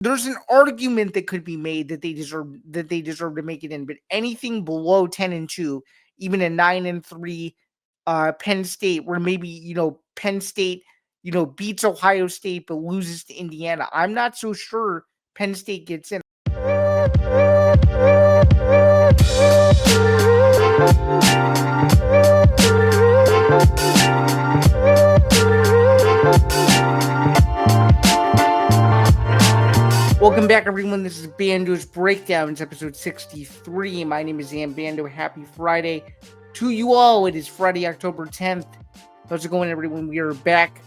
there's an argument that could be made that they deserve to make it in, but anything below 10-2, even a 9-3 Penn State, where maybe Penn State beats Ohio State but loses to Indiana, I'm not so sure Penn State gets in. Welcome back, everyone. This is Bando's Breakdowns, episode 63. My name is Zain Bando. Happy Friday to you all. It is Friday, October 10th. How's it going, everyone? We are back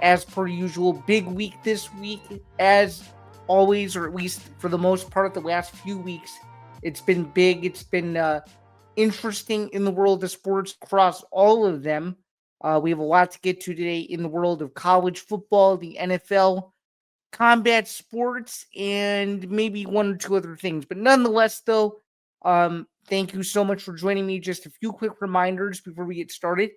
as per usual. Big week this week, as always, or at least for the most part, the last few weeks. It's been big. It's been interesting in the world of sports across all of them. We have a lot to get to today in the world of college football, the NFL, combat sports, and maybe one or two other things. But nonetheless, though, thank you so much for joining me. Just a few quick reminders before we get started.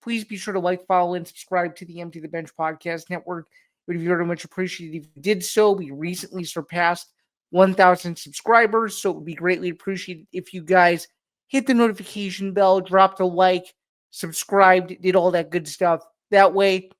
Please be sure to like, follow, and subscribe to the Empty the Bench Podcast Network. It would be very much appreciated if you did so. We recently surpassed 1,000 subscribers, so it would be greatly appreciated if you guys hit the notification bell, dropped a like, subscribed, did all that good stuff. That way,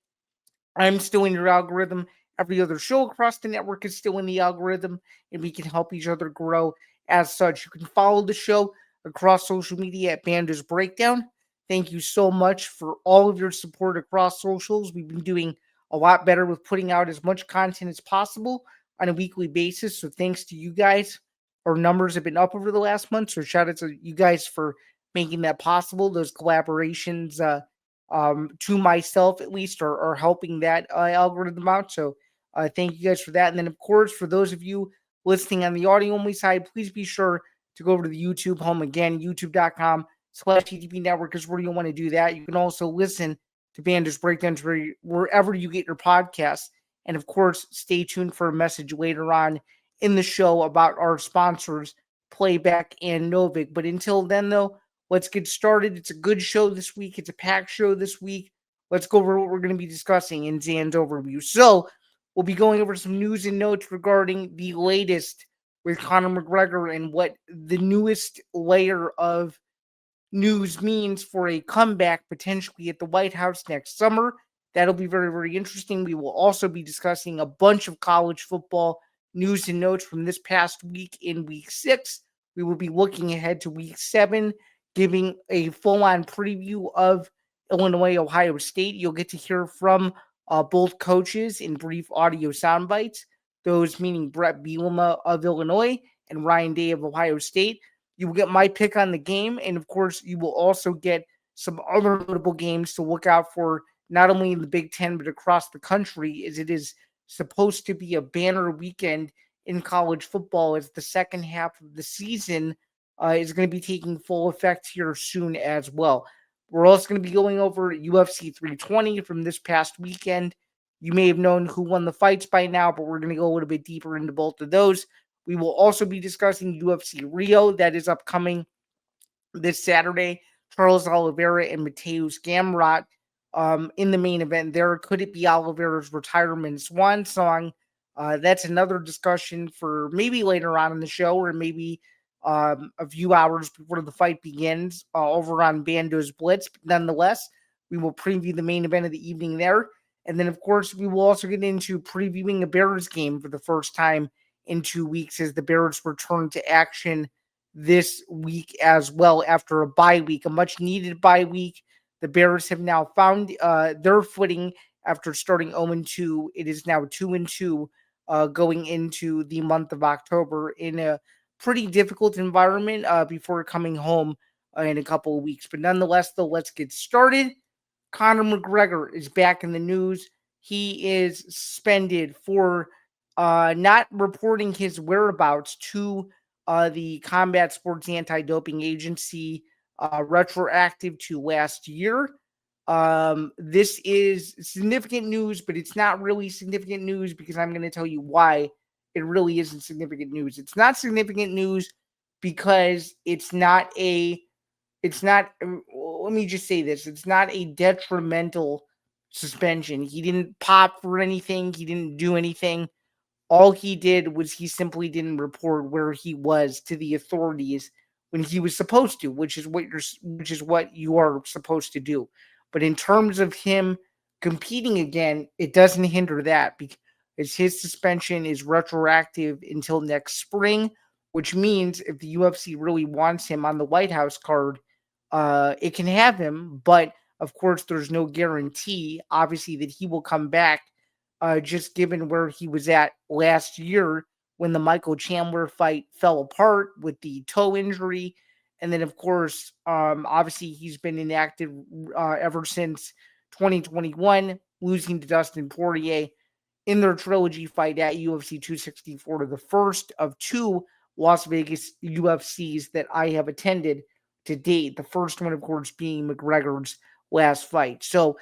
I'm still in your algorithm. Every other show across the network is still in the algorithm, and we can help each other grow as such. You can follow the show across social media at Bando's Breakdown. Thank you so much for all of your support across socials. We've been doing a lot better with putting out as much content as possible on a weekly basis. So thanks to you guys. Our numbers have been up over the last month. So shout out to you guys for making that possible. Those collaborations to myself at least are helping that algorithm out. So thank you guys for that. And then, of course, for those of you listening on the audio only side, please be sure to go over to the YouTube home again, youtube.com/TTP network is where you'll want to do that. You can also listen to Bando's Breakdowns wherever you get your podcasts. And of course, stay tuned for a message later on in the show about our sponsors, Playback and Novik. But until then, though, let's get started. It's a good show this week. It's a packed show this week. Let's go over what we're going to be discussing in Zan's overview. So, we'll be going over some news and notes regarding the latest with Conor McGregor and what the newest layer of news means for a comeback potentially at the White House next summer. That'll be very, very interesting. We will also be discussing a bunch of college football news and notes from this past week in week 6. We will be looking ahead to week 7, giving a full-on preview of Illinois, Ohio State. You'll get to hear from both coaches in brief audio sound bites, those meaning Brett Bielema of Illinois and Ryan Day of Ohio State. You will get my pick on the game, and of course, you will also get some other notable games to look out for, not only in the Big Ten, but across the country, as it is supposed to be a banner weekend in college football as the second half of the season is going to be taking full effect here soon as well. We're also going to be going over UFC 320 from this past weekend. You may have known who won the fights by now, but we're going to go a little bit deeper into both of those. We will also be discussing UFC Rio that is upcoming this Saturday. Charles Oliveira and Mateus Gamrot in the main event there. Could it be Oliveira's retirement swan song? That's another discussion for maybe later on in the show, or maybe a few hours before the fight begins over on Bando's Blitz. But nonetheless, we will preview the main event of the evening there. And then, of course, we will also get into previewing a Bears game for the first time in 2 weeks as the Bears return to action this week as well after a bye week, a much-needed bye week. The Bears have now found their footing after starting 0-2. It is now 2-2 going into the month of October in a pretty difficult environment before coming home in a couple of weeks. But nonetheless, though, let's get started. Conor McGregor is back in the news. He is suspended for not reporting his whereabouts to the Combat Sports Anti-Doping Agency retroactive to last year. This is significant news, but it's not really significant news because I'm going to tell you why it really isn't significant news. It's not significant news because let me just say this. It's not a detrimental suspension. He didn't pop for anything. He didn't do anything. All he did was he simply didn't report where he was to the authorities when he was supposed to, which is what you are supposed to do. But in terms of him competing again, it doesn't hinder that because his suspension is retroactive until next spring, which means if the UFC really wants him on the White House card, it can have him. But of course, there's no guarantee, obviously, that he will come back, just given where he was at last year when the Michael Chandler fight fell apart with the toe injury. And then, of course, obviously, he's been inactive ever since 2021, losing to Dustin Poirier in their trilogy fight at UFC 264, the first of two Las Vegas UFCs that I have attended to date. The first one, of course, being McGregor's last fight. So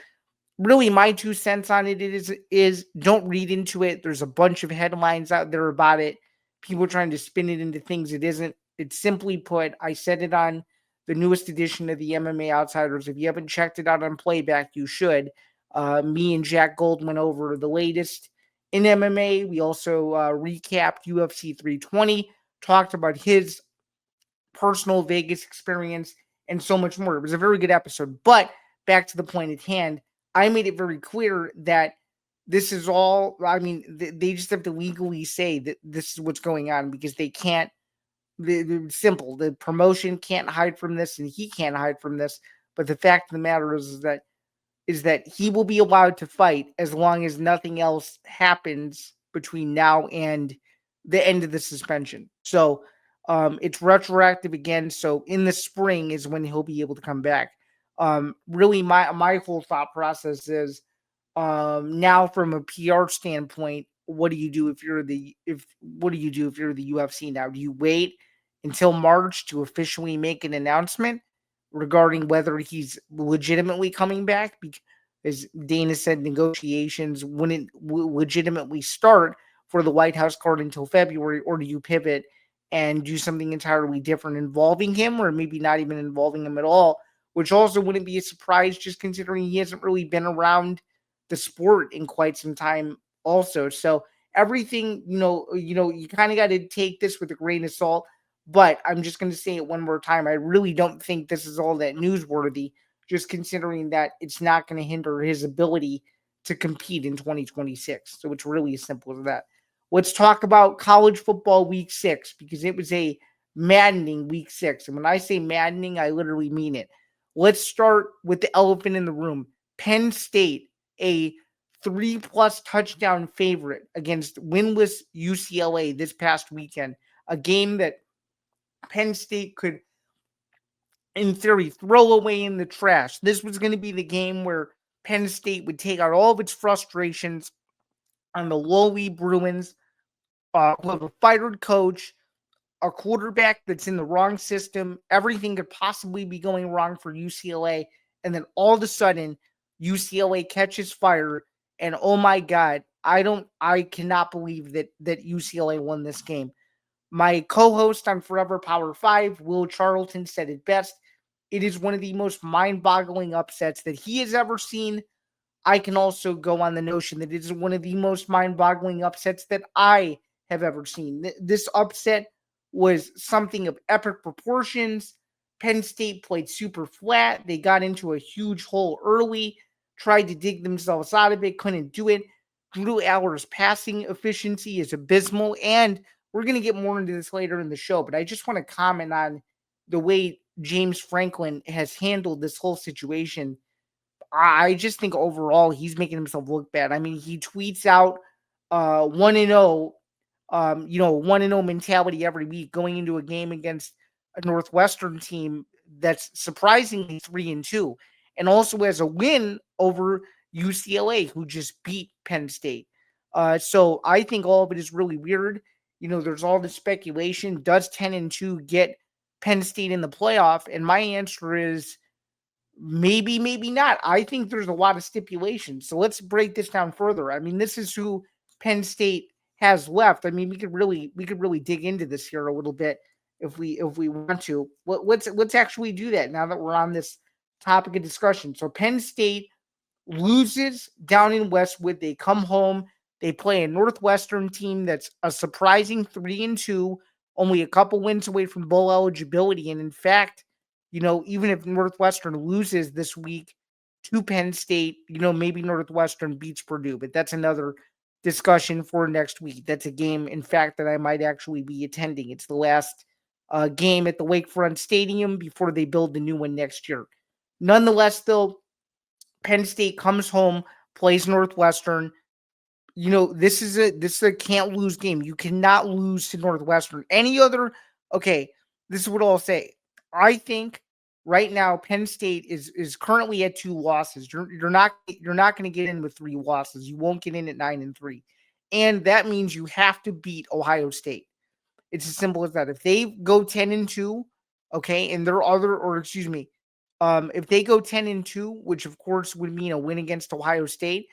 really my 2 cents on it is don't read into it. There's a bunch of headlines out there about it. People trying to spin it into things it isn't. It's simply put, I said it on the newest edition of the MMA Outsiders. If you haven't checked it out on Playback, you should. Me and Jack Gold went over the latest in MMA. We also recapped UFC 320, talked about his personal Vegas experience, and so much more. It was a very good episode. But back to the point at hand, I made it very clear that this is all, I mean, they just have to legally say that this is what's going on because they can't. Simple. The promotion can't hide from this, and he can't hide from this. But the fact of the matter is that he will be allowed to fight as long as nothing else happens between now and the end of the suspension. So it's retroactive again. So in the spring is when he'll be able to come back. Really, my whole thought process is now from a PR standpoint, what do you do if you're the if what do you do if you're the UFC now? Do you wait until March to officially make an announcement regarding whether he's legitimately coming back? Because Dana said negotiations wouldn't legitimately start for the White House card until February, or do you pivot and do something entirely different involving him, or maybe not even involving him at all? Which also wouldn't be a surprise, just considering he hasn't really been around the sport in quite some time also. So everything, you kind of got to take this with a grain of salt. But I'm just going to say it one more time. I really don't think this is all that newsworthy, just considering that it's not going to hinder his ability to compete in 2026. So it's really as simple as that. Let's talk about college football week 6 because it was a maddening week 6. And when I say maddening, I literally mean it. Let's start with the elephant in the room. Penn State, a 3+ touchdown favorite against winless UCLA this past weekend. A game that Penn State could, in theory, throw away in the trash. This was going to be the game where Penn State would take out all of its frustrations on the lowly Bruins, who have a fired coach, a quarterback that's in the wrong system. Everything could possibly be going wrong for UCLA. And then all of a sudden, UCLA catches fire. And oh my God, I cannot believe that UCLA won this game. My co-host on Forever Power 5, Will Charlton, said it best. It is one of the most mind-boggling upsets that he has ever seen. I can also go on the notion that it is one of the most mind-boggling upsets that I have ever seen. This upset was something of epic proportions. Penn State played super flat. They got into a huge hole early, tried to dig themselves out of it, couldn't do it. Drew Aller's passing efficiency is abysmal, and we're going to get more into this later in the show, but I just want to comment on the way James Franklin has handled this whole situation. I just think overall he's making himself look bad. I mean, he tweets out 1-0, 1-0 mentality every week going into a game against a Northwestern team that's surprisingly 3-2, and also has a win over UCLA, who just beat Penn State. So I think all of it is really weird. There's all this speculation. Does 10-2 get Penn State in the playoff? And my answer is maybe, maybe not. I think there's a lot of stipulations. So let's break this down further. I mean, this is who Penn State has left. I mean, we could really dig into this here a little bit if we want to. Let's actually do that now that we're on this topic of discussion. So Penn State loses down in Westwood. They come home. They play a Northwestern team that's a surprising 3-2, only a couple wins away from bowl eligibility. And in fact, even if Northwestern loses this week to Penn State, maybe Northwestern beats Purdue, but that's another discussion for next week. That's a game, in fact, that I might actually be attending. It's the last game at the Lakefront Stadium before they build the new one next year. Nonetheless, though, Penn State comes home, plays Northwestern. This is a can't lose game. You cannot lose to Northwestern. Okay, this is what I'll say. I think right now Penn State is currently at 2 losses. You're not going to get in with 3 losses. You won't get in at 9-3. And that means you have to beat Ohio State. It's as simple as that. If they go 10-2, okay, and their other or excuse me, if they go 10-2, which of course would mean a win against Ohio State,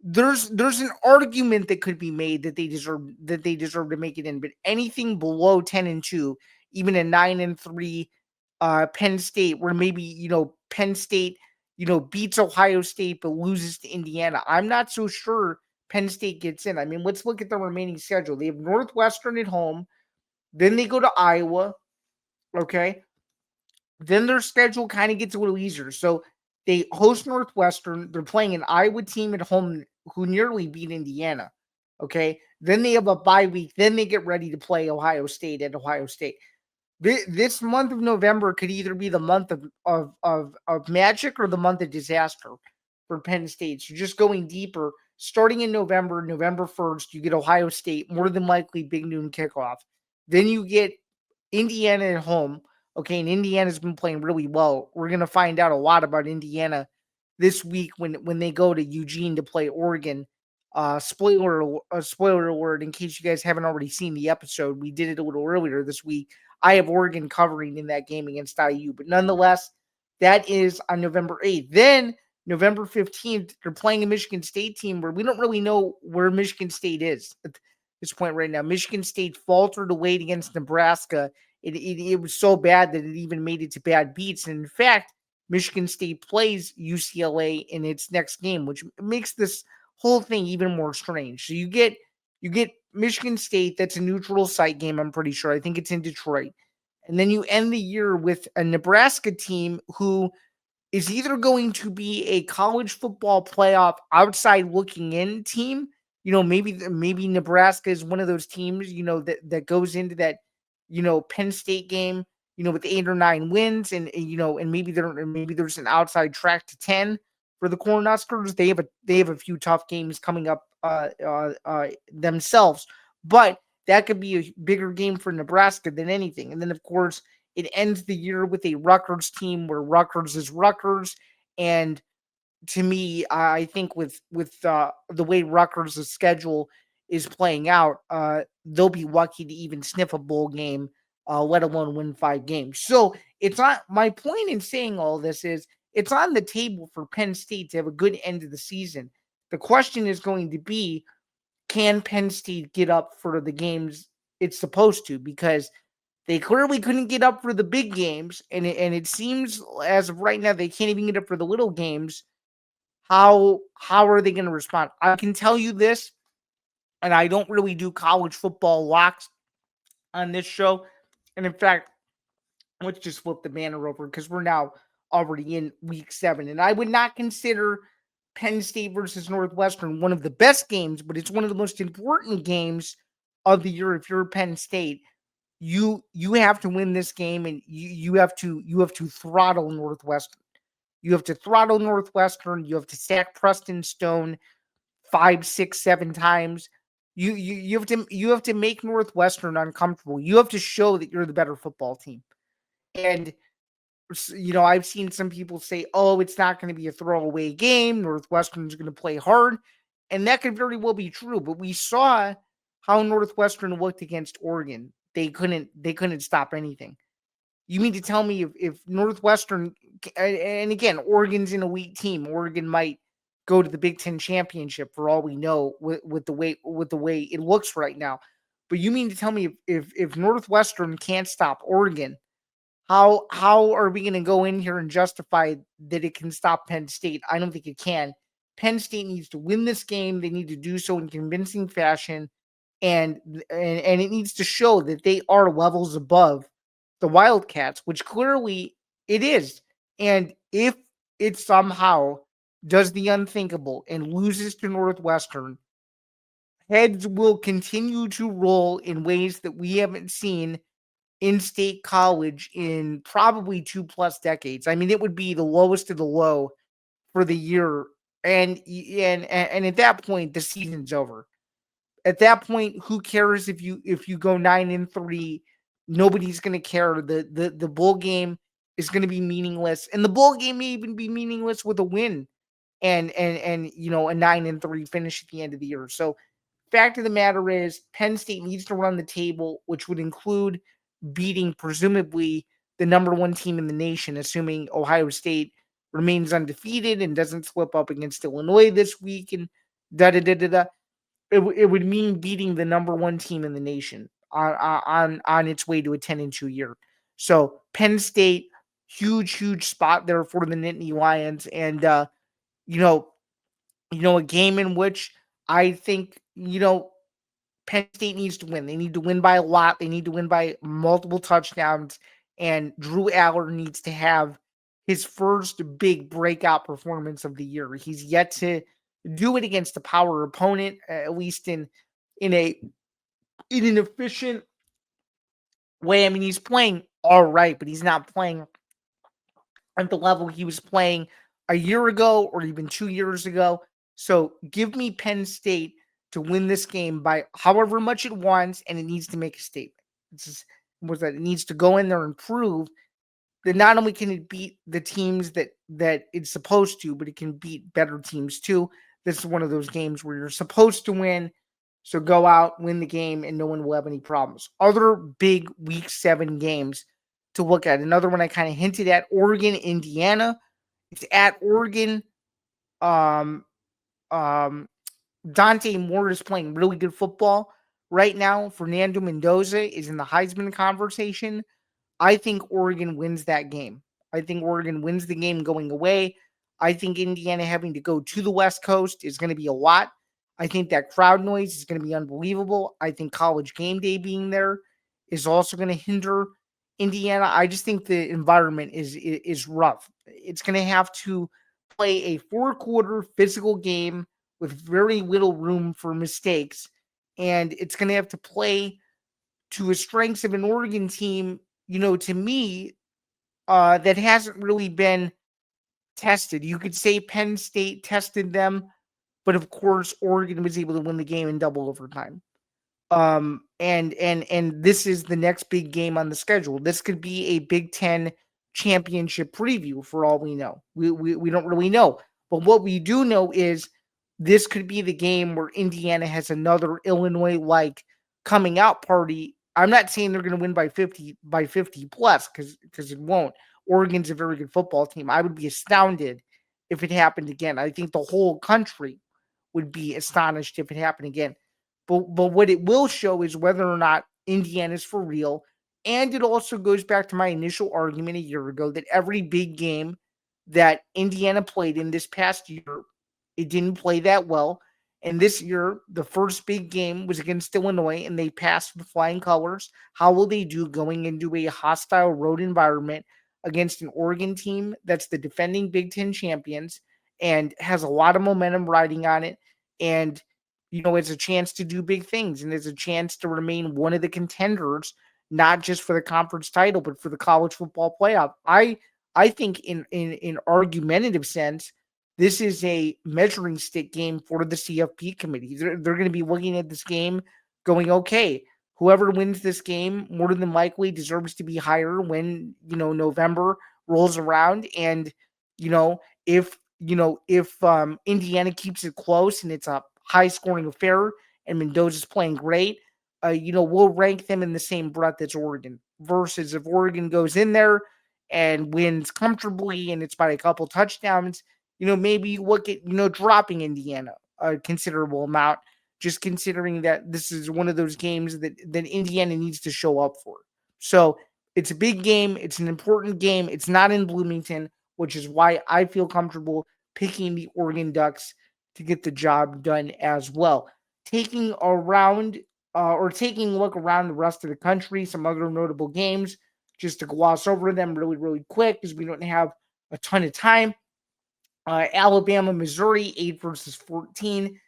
there's an argument that could be made that they deserve to make it in. But anything below 10-2, even a 9-3 Penn State, where maybe Penn State beats Ohio State but loses to Indiana, I'm not so sure Penn State gets in. I mean, let's look at the remaining schedule. They have Northwestern at home, then they go to Iowa, okay? Then their schedule kind of gets a little easier. So they host Northwestern. They're playing an Iowa team at home who nearly beat Indiana. Okay. Then they have a bye week. Then they get ready to play Ohio State at Ohio State. This month of November could either be the month of magic or the month of disaster for Penn State. So just going deeper, starting in November 1st, you get Ohio State, more than likely big noon kickoff. Then you get Indiana at home. Okay, and Indiana's been playing really well. We're going to find out a lot about Indiana this week when they go to Eugene to play Oregon. Spoiler alert, in case you guys haven't already seen the episode, we did it a little earlier this week. I have Oregon covering in that game against IU, but nonetheless, that is on November 8th. Then November 15th, they're playing a Michigan State team where we don't really know where Michigan State is at this point right now. Michigan State faltered away against Nebraska. It was so bad that it even made it to bad beats. And in fact, Michigan State plays UCLA in its next game, which makes this whole thing even more strange. So you get Michigan State. That's a neutral site game, I'm pretty sure. I think it's in Detroit. And then you end the year with a Nebraska team who is either going to be a college football playoff outside looking in team. Maybe Nebraska is one of those teams, that goes into that, Penn State game, with 8 or 9 wins, and maybe there's an outside track to 10 for the Cornhuskers. They have a few tough games coming up themselves, but that could be a bigger game for Nebraska than anything. And then of course it ends the year with a Rutgers team where Rutgers is Rutgers, and to me, I think with the way Rutgers' schedule is playing out, they'll be lucky to even sniff a bowl game, let alone win 5 games. So it's not my point in saying all this is it's on the table for Penn State to have a good end of the season. The question is going to be, can Penn State get up for the games it's supposed to? Because they clearly couldn't get up for the big games, and it seems as of right now they can't even get up for the little games. How are they going to respond? I can tell you this, and I don't really do college football locks on this show. And in fact, let's just flip the banner over because we're now already in week 7. And I would not consider Penn State versus Northwestern one of the best games, but it's one of the most important games of the year. If you're Penn State, you have to win this game, and you have to throttle Northwestern. You have to throttle Northwestern. You have to sack Preston Stone 5, 6, 7 times. You have to make Northwestern uncomfortable. You have to show that you're the better football team. And I've seen some people say, "Oh, it's not going to be a throwaway game. Northwestern's going to play hard," and that could very well be true. But we saw how Northwestern looked against Oregon. They couldn't stop anything. You mean to tell me if Northwestern, and again, Oregon's in a weak team. Oregon might go to the Big Ten championship for all we know with the way it looks right now. But you mean to tell me if Northwestern can't stop Oregon, how are we going to go in here and justify that it can stop Penn State? I don't think it can. Penn State needs to win this game. They need to do so in convincing fashion, and it needs to show that they are levels above the Wildcats, which clearly it is. And if it somehow does the unthinkable and loses to Northwestern, heads will continue to roll in ways that we haven't seen in state college in probably 2+ decades. I mean, it would be the lowest of the low for the year, and at that point, the season's over. At that point, who cares if you go 9-3? Nobody's gonna care. The bowl game is gonna be meaningless, and the bowl game may even be meaningless with a win and a 9-3 finish at the end of the year. So fact of the matter is, Penn State needs to run the table, which would include beating presumably the number one team in the nation, assuming Ohio State remains undefeated and doesn't slip up against Illinois this week and da da da da da. It would mean beating the number one team in the nation on its way to a 10-2 year. So Penn State, huge spot there for the Nittany Lions, and you know a game in which I think Penn State needs to win. They need to win by a lot. They need to win by multiple touchdowns. And Drew Aller needs to have his first big breakout performance of the year. He's yet to do it against a power opponent, at least in an efficient way. I mean, he's playing all right, but he's not playing at the level he was playing a year ago or even 2 years ago. So give me Penn State to win this game by however much it wants, and it needs to make a statement. It needs to go in there and prove that not only can it beat the teams that it's supposed to, but it can beat better teams too. This is one of those games where you're supposed to win. So go out, win the game, and no one will have any problems. Other big Week 7 games to look at. Another one I kind of hinted at, Oregon, Indiana. It's at Oregon. Um, Dante Moore is playing really good football right now. Fernando Mendoza is in the Heisman conversation. I think Oregon wins that game. I think Oregon wins the game going away. I think Indiana having to go to the West Coast is going to be a lot. I think that crowd noise is going to be unbelievable. I think College game day being there is also going to hinder Indiana. I just think the environment is rough. It's going to have to play a 4-quarter physical game with very little room for mistakes, and it's going to have to play to a strengths of an Oregon team, to me, that hasn't really been tested. You could say Penn State tested them, but of course, Oregon was able to win the game in double overtime. And this is the next big game on the schedule. This could be a Big Ten championship preview for all we know. We don't really know. But what we do know is this could be the game where Indiana has another Illinois-like coming out party. I'm not saying they're going to win by 50 plus because it won't. Oregon's a very good football team. I would be astounded if it happened again. I think the whole country would be astonished if it happened again. But what it will show is whether or not Indiana's for real. And it also goes back to my initial argument a year ago that every big game that Indiana played in this past year, it didn't play that well. And this year, the first big game was against Illinois, and they passed with flying colors. How will they do going into a hostile road environment against an Oregon team that's the defending Big Ten champions and has a lot of momentum riding on it? And it's a chance to do big things, and it's a chance to remain one of the contenders, not just for the conference title, but for the college football playoff. I think in argumentative sense, this is a measuring stick game for the CFP committee. They're going to be looking at this game going, okay, whoever wins this game more than likely deserves to be higher when, November rolls around. And, if Indiana keeps it close and it's a high scoring affair and Mendoza's playing great, we'll rank them in the same breath as Oregon. Versus if Oregon goes in there and wins comfortably and it's by a couple touchdowns, maybe you look at, dropping Indiana a considerable amount, just considering that this is one of those games that Indiana needs to show up for. So it's a big game. It's an important game. It's not in Bloomington, which is why I feel comfortable picking the Oregon Ducks to get the job done as well. Taking around taking a look around the rest of the country, some other notable games, just to gloss over them really, really quick because we don't have a ton of time. Alabama, Missouri, 8 versus 14.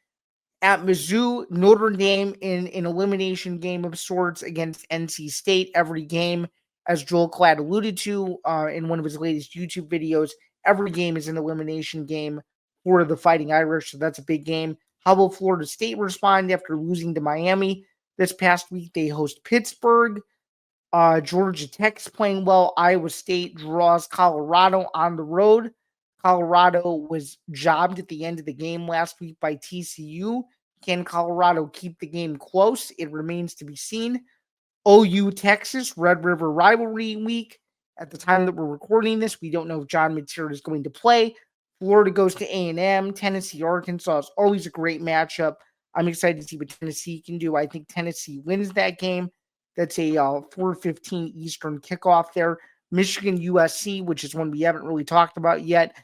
At Mizzou, Notre Dame in an elimination game of sorts against NC State. Every game, as Joel Klatt alluded to in one of his latest YouTube videos, every game is an elimination game for the Fighting Irish, so that's a big game. How will Florida State respond after losing to Miami this past week? They host Pittsburgh. Georgia Tech's playing well. Iowa State draws Colorado on the road. Colorado was jobbed at the end of the game last week by TCU. Can Colorado keep the game close? It remains to be seen. OU Texas, Red River rivalry week. At the time that we're recording this, we don't know if John Mateer is going to play. Florida goes to A&M. Tennessee, Arkansas is always a great matchup. I'm excited to see what Tennessee can do. I think Tennessee wins that game. That's a 4:15 Eastern kickoff there. Michigan, USC, which is one we haven't really talked about yet.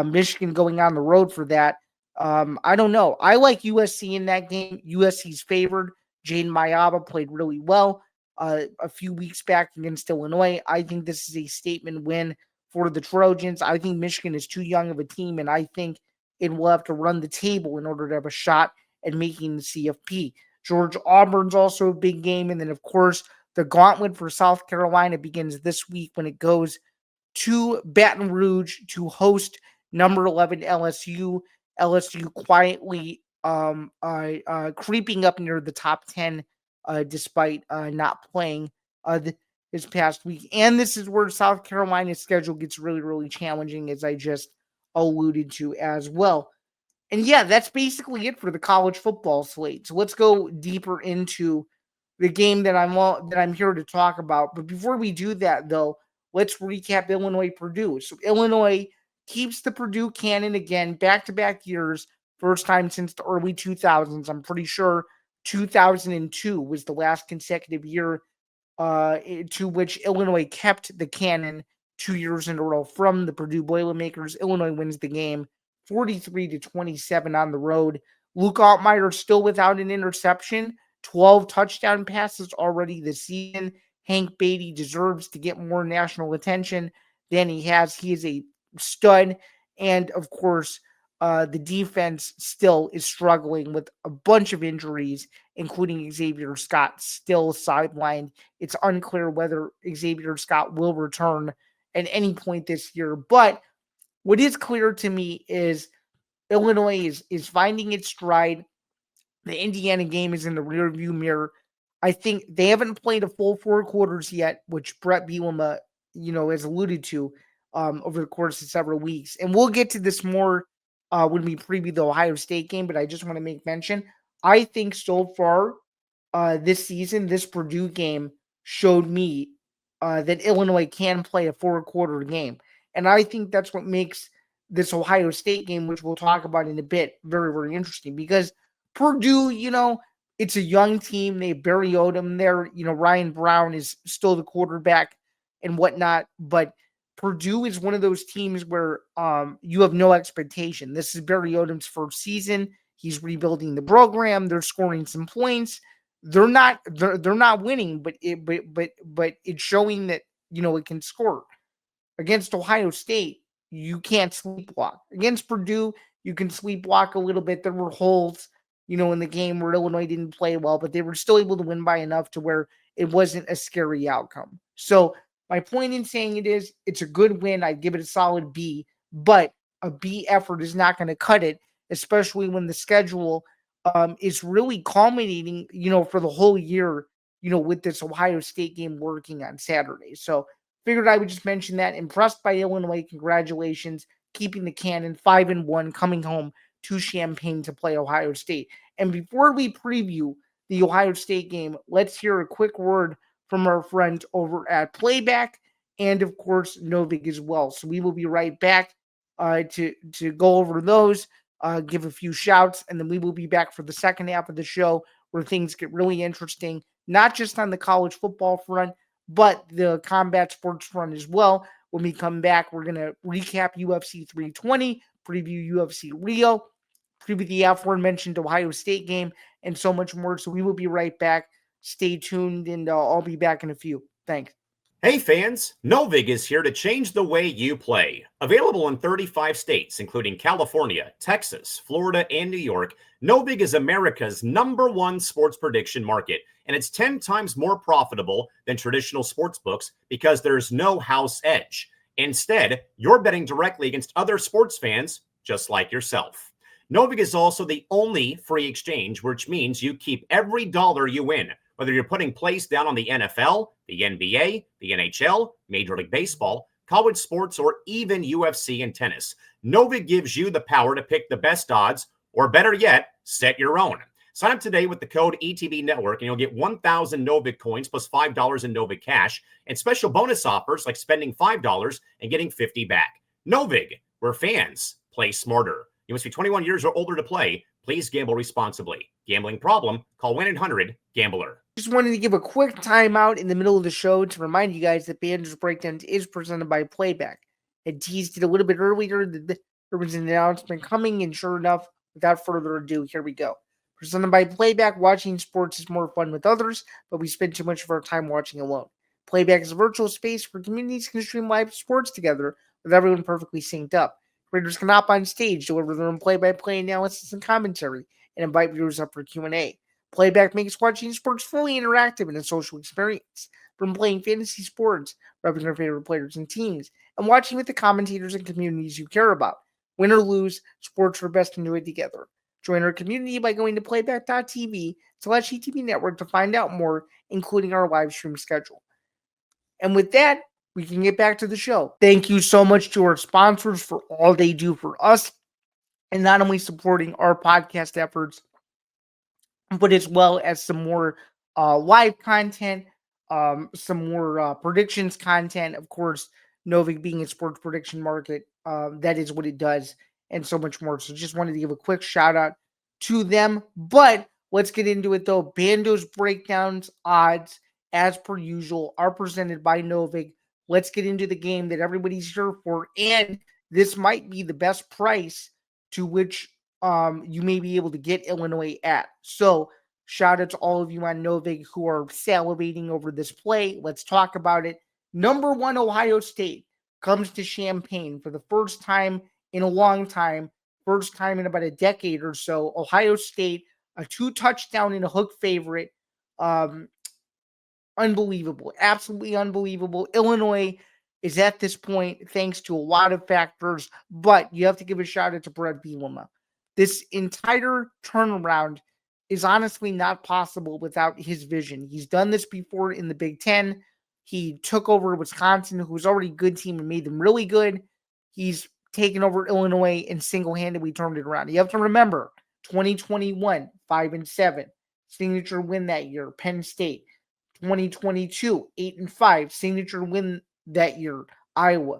Michigan going on the road for that. I don't know. I like USC in that game. USC's favored. Jaden Mayaba played really well a few weeks back against Illinois. I think this is a statement win for the Trojans. I think Michigan is too young of a team, and I think it will have to run the table in order to have a shot at making the CFP. Georgia Auburn's also a big game. And then, of course, the gauntlet for South Carolina begins this week when it goes to Baton Rouge to host number 11 LSU. LSU quietly creeping up near the top 10 despite not playing this past week. And this is where South Carolina's schedule gets really, really challenging, as I just alluded to as well. And yeah, that's basically it for the college football slate. So let's go deeper into the game that I'm here to talk about. But before we do that, though, let's recap Illinois Purdue. So Illinois keeps the Purdue cannon again, back-to-back years, first time since the early 2000s. I'm pretty sure 2002 was the last consecutive year to which Illinois kept the cannon 2 years in a row from the Purdue Boilermakers. Illinois wins the game 43-27 on the road. Luke Altmaier still without an interception, 12 touchdown passes already this season. Hank Beatty deserves to get more national attention than he has. He is a stud. And of course, the defense still is struggling with a bunch of injuries, including Xavier Scott still sidelined. It's unclear whether Xavier Scott will return at any point this year. But what is clear to me is Illinois is finding its stride. The Indiana game is in the rearview mirror. I think they haven't played a full 4 quarters yet, which Brett Bielema, has alluded to over the course of several weeks. And we'll get to this more when we preview the Ohio State game, but I just want to make mention. I think so far this season, this Purdue game showed me that Illinois can play a 4 quarter game. And I think that's what makes this Ohio State game, which we'll talk about in a bit, very, very interesting because Purdue, it's a young team. They have Barry Odom there. Ryan Brown is still the quarterback and whatnot. But Purdue is one of those teams where you have no expectation. This is Barry Odom's first season. He's rebuilding the program. They're scoring some points. They're not winning, but it's showing that it can score. Against Ohio State, you can't sleepwalk. Against Purdue, you can sleepwalk a little bit. There were holes, in the game where Illinois didn't play well, but they were still able to win by enough to where it wasn't a scary outcome. So my point in saying it's a good win. I'd give it a solid B, but a B effort is not going to cut it, especially when the schedule is really culminating, for the whole year, with this Ohio State game working on Saturday. So figured I would just mention that. Impressed by Illinois. Congratulations. Keeping the cannon 5-1, coming home to Champaign to play Ohio State. And before we preview the Ohio State game, let's hear a quick word from our friends over at Playback and, of course, Novig as well. So we will be right back to go over those, give a few shouts, and then we will be back for the second half of the show where things get really interesting, not just on the college football front, but the combat sports front as well. When we come back, we're going to recap UFC 320, preview UFC Rio, preview the aforementioned Ohio State game, and so much more. So we will be right back. Stay tuned, and I'll be back in a few. Thanks. Hey fans, Novig is here to change the way you play. Available in 35 states, including California, Texas, Florida, and New York, Novig is America's #1 sports prediction market, and it's 10 times more profitable than traditional sports books because there's no house edge. Instead, you're betting directly against other sports fans just like yourself. Novig is also the only free exchange, which means you keep every dollar you win, whether you're putting plays down on the NFL, the NBA, the NHL, Major League Baseball, college sports, or even UFC and tennis. Novig gives you the power to pick the best odds, or better yet, set your own. Sign up today with the code ETB Network, and you'll get 1,000 Novig coins plus $5 in Novig cash, and special bonus offers like spending $5 and getting $50 back. Novig, where fans play smarter. You must be 21 years or older to play. Please gamble responsibly. Gambling problem? Call 1-800-GAMBLER. Just wanted to give a quick timeout in the middle of the show to remind you guys that Bando's Breakdowns is presented by Playback. I teased it a little bit earlier that there was an announcement coming, and sure enough, without further ado, here we go. Presented by Playback, watching sports is more fun with others, but we spend too much of our time watching alone. Playback is a virtual space where communities can stream live sports together with everyone perfectly synced up. Creators can hop on stage, deliver their own play-by-play analysis and commentary, and invite viewers up for Q&A. Playback makes watching sports fully interactive and a social experience. From playing fantasy sports, repping your favorite players and teams, and watching with the commentators and communities you care about. Win or lose, sports are best enjoyed together. Join our community by going to playback.tv/ETB Network to find out more, including our live stream schedule. And with that, we can get back to the show. Thank you so much to our sponsors for all they do for us, and not only supporting our podcast efforts, but as well as some more live content, some more predictions content. Of course, Novig being a sports prediction market, that is what it does, and so much more. So just wanted to give a quick shout out to them. But let's get into it though. Bando's breakdowns, odds, as per usual, are presented by Novig. Let's get into the game that everybody's here for, and this might be the best price to which you may be able to get Illinois at. So shout out to all of you on Novig who are salivating over this play. Let's talk about it. #1 Ohio State comes to Champaign for the first time in a long time, first time in about a decade or so. Ohio State, a 2-touchdown and a hook favorite. Unbelievable. Absolutely unbelievable. Illinois is at this point, thanks to a lot of factors, but you have to give a shout out to Brett Bielema. This entire turnaround is honestly not possible without his vision. He's done this before in the Big Ten. He took over Wisconsin, who was already a good team, and made them really good. He's taken over Illinois and single-handedly turned it around. You have to remember, 2021, 5-7, signature win that year, Penn State. 2022, 8-5, signature win that year, Iowa.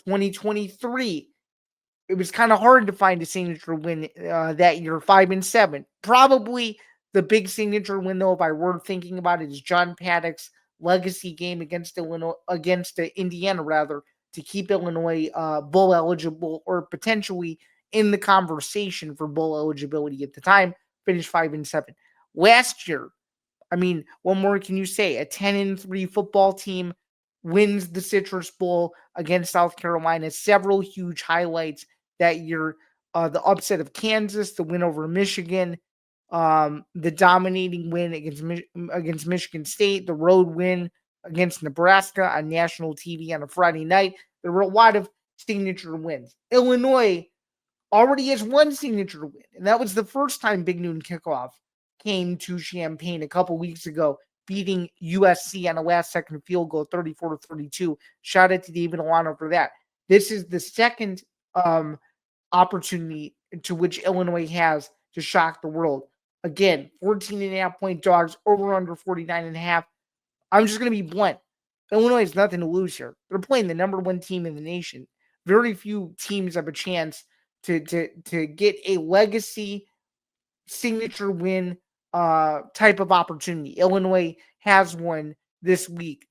2023, it was kind of hard to find a signature win that year, 5-7. Probably the big signature win, though, if I were thinking about it, is John Paddock's legacy game against Indiana, rather, to keep Illinois bowl eligible or potentially in the conversation for bowl eligibility at the time. Finished 5-7. Last year, I mean, what more can you say? A 10-3 football team wins the Citrus Bowl against South Carolina. Several huge highlights that year. The upset of Kansas, the win over Michigan, the dominating win against Michigan State, the road win against Nebraska on national TV on a Friday night. There were a lot of signature wins. Illinois already has one signature win, and that was the first time Big Noon Kickoff came to Champaign a couple weeks ago, beating USC on a last-second field goal, 34-32. Shout out to David Alano for that. This is the second opportunity to which Illinois has to shock the world. Again, 14.5-point dogs, over under 49.5. I'm just going to be blunt. Illinois has nothing to lose here. They're playing the #1 team in the nation. Very few teams have a chance to get a legacy signature win type of opportunity. Illinois has one this week.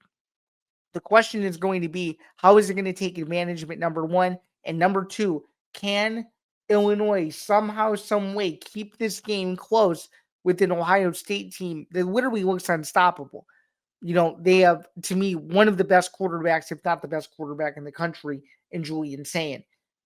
The question is going to be, how is it going to take advantage of it, #1? And #2, can Illinois somehow, some way keep this game close with an Ohio State team that literally looks unstoppable. They have, to me, one of the best quarterbacks, if not the best quarterback in the country, in Julian Zain.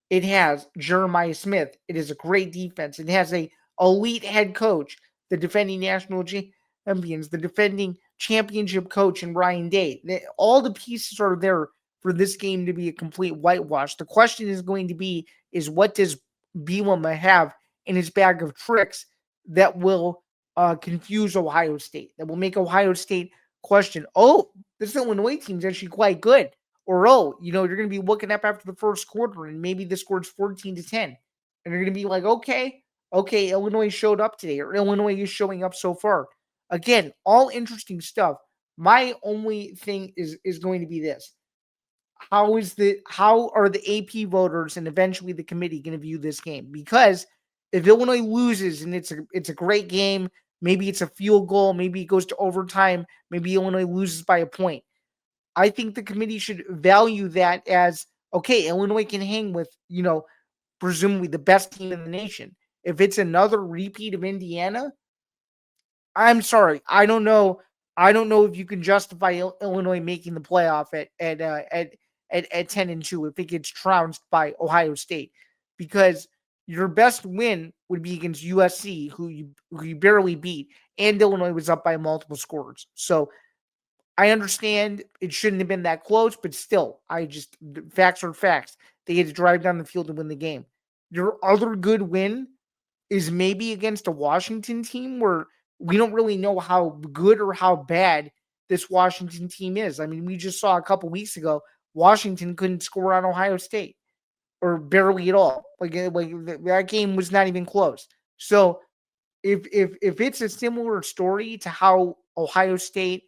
It has Jeremiah Smith. It is a great defense. It has a elite head coach, the defending national champions, the defending championship coach in Ryan Day. All the pieces are there for this game to be a complete whitewash. The question is going to be, is what does Bielema have in his bag of tricks that will confuse Ohio State, that will make Ohio State question, oh, this Illinois team's actually quite good. Or, oh, you're going to be looking up after the first quarter and maybe the score's 14-10. And you're going to be like, okay, Illinois showed up today, or Illinois is showing up so far. Again, all interesting stuff. My only thing is going to be this. How are the AP voters and eventually the committee going to view this game? Because if Illinois loses and it's a great game, maybe it's a field goal, maybe it goes to overtime, maybe Illinois loses by a point. I think the committee should value that as, okay, Illinois can hang with, presumably the best team in the nation. If it's another repeat of Indiana, I'm sorry, I don't know. I don't know if you can justify Illinois making the playoff at 10-2 if it gets trounced by Ohio State, because your best win would be against USC, who you barely beat, and Illinois was up by multiple scores. So I understand it shouldn't have been that close, but still, facts are facts. They had to drive down the field to win the game. Your other good win is maybe against a Washington team where we don't really know how good or how bad this Washington team is. I mean, we just saw a couple weeks ago, Washington couldn't score on Ohio State, or barely at all. Like that game was not even close. So if it's a similar story to how Ohio State